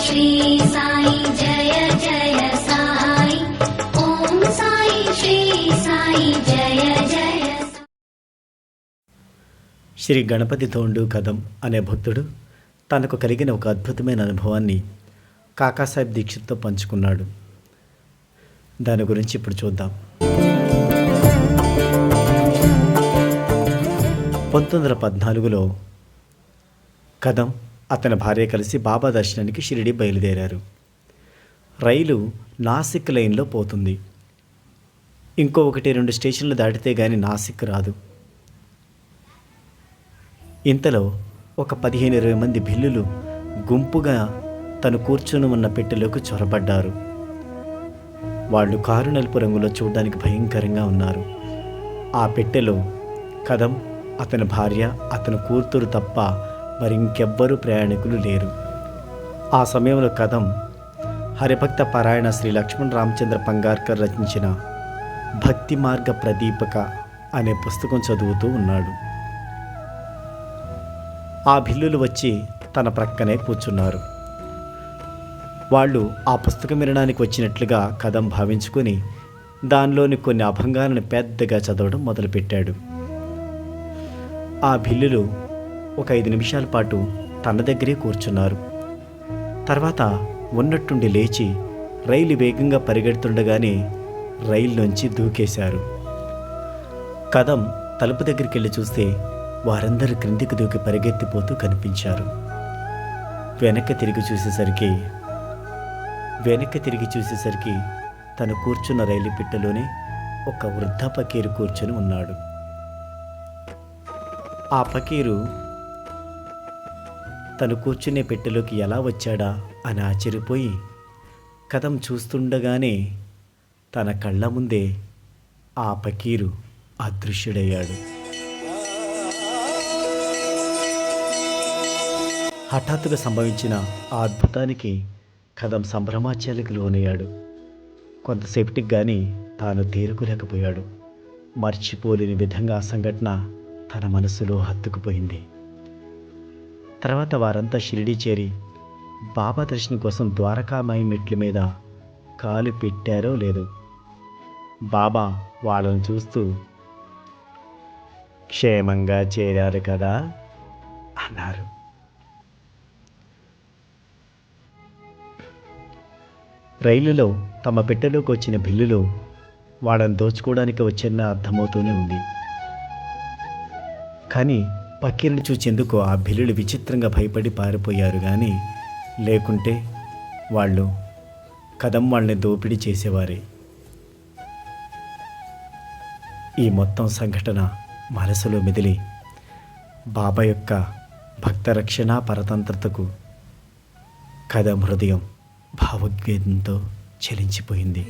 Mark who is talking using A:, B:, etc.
A: श्री साई जय जय साई ओम साई श्री साई जय जय
B: శ్రీ గణపతి తోండు కదం అనే భక్తుడు తనకు కలిగిన ఒక అద్భుతమైన అనుభవాన్ని కాకాసాహెబ్ దీక్షిత్తో పంచుకున్నాడు. దాని గురించి ఇప్పుడు చూద్దాం. 1914లో కదం అతని భార్య కలిసి బాబా దర్శనానికి షిరిడి బయలుదేరారు. రైలు నాసిక్ లైన్లో పోతుంది. ఇంకో 1-2 స్టేషన్లు దాటితే గాని నాసిక్ రాదు. ఇంతలో ఒక 15-20 మంది భిల్లులు గుంపుగా తను కూర్చుని ఉన్న పెట్టెలోకి చొరబడ్డారు. వాళ్ళు కారు నలుపు రంగులో చూడడానికి భయంకరంగా ఉన్నారు. ఆ పెట్టెలో కదం, అతని భార్య, అతని కూతురు తప్ప మరింకెవ్వరూ ప్రయాణికులు లేరు. ఆ సమయంలో కదం హరిభక్త పారాయణ శ్రీ లక్ష్మణ్ రామచంద్ర పంగార్కర్ రచించిన భక్తి మార్గ ప్రదీపక అనే పుస్తకం చదువుతూ ఉన్నాడు. ఆ భిల్లులు వచ్చి తన ప్రక్కనే కూర్చున్నారు. వాళ్ళు ఆ పుస్తకం వినడానికి వచ్చినట్లుగా కదం భావించుకొని దానిలోని కొన్ని అభంగాలను పెద్దగా చదవడం మొదలుపెట్టాడు. ఆ భిల్లులు ఒక 5 నిమిషాల పాటు తన దగ్గరే కూర్చున్నారు. తర్వాత ఉన్నట్టుండి లేచి రైలు వేగంగా పరిగెడుతుండగానే రైల్లోంచి దూకేశారు. కదం తలుపు దగ్గరికి వెళ్ళి చూస్తే వారందరూ క్రిందికి దూకి పరిగెత్తిపోతూ కనిపించారు. వెనక్కి తిరిగి చూసేసరికి తను కూర్చున్న రైలు పిట్టలోనే ఒక వృద్ధ పకీరు కూర్చొని ఉన్నాడు. ఆ పకీరు తను కూర్చునే పెట్టెలోకి ఎలా వచ్చాడా అని ఆశ్చర్యపోయి కదం చూస్తుండగానే తన కళ్ళ ముందే ఆ పకీరు అదృశ్యుడయ్యాడు. హఠాత్తుగా సంభవించిన ఆ అద్భుతానికి కదం సంభ్రమాచార్యకు లోనయ్యాడు. కొంతసేపటికి కానీ తాను తేరుకోలేకపోయాడు. మర్చిపోలేని విధంగా ఆ సంఘటన తన మనసులో హత్తుకుపోయింది. తర్వాత వారంతా షిరిడి చేరి బాబా దర్శనం కోసం ద్వారకామాయి మెట్ల మీద కాలు పెట్టారో లేదు, బాబా వాళ్ళని చూస్తూ క్షేమంగా చేరారు కదా అన్నారు. రైలులో తమ పెట్టెలోకి వచ్చిన భిల్లులు వాళ్ళని దోచుకోవడానికి వచ్చేనా అర్థమవుతూనే ఉంది. కానీ పకీరుని చూచేందుకు ఆ భిల్లులు విచిత్రంగా భయపడి పారిపోయారు. కానీ లేకుంటే వాళ్ళు కదం వాళ్ళని దోపిడీ చేసేవారే. ఈ మొత్తం సంఘటన మనసులో మెదిలి బాబా యొక్క భక్త రక్షణ పరతంత్రతకు కదం హృదయం భావోద్వేగంతో చలించిపోయింది.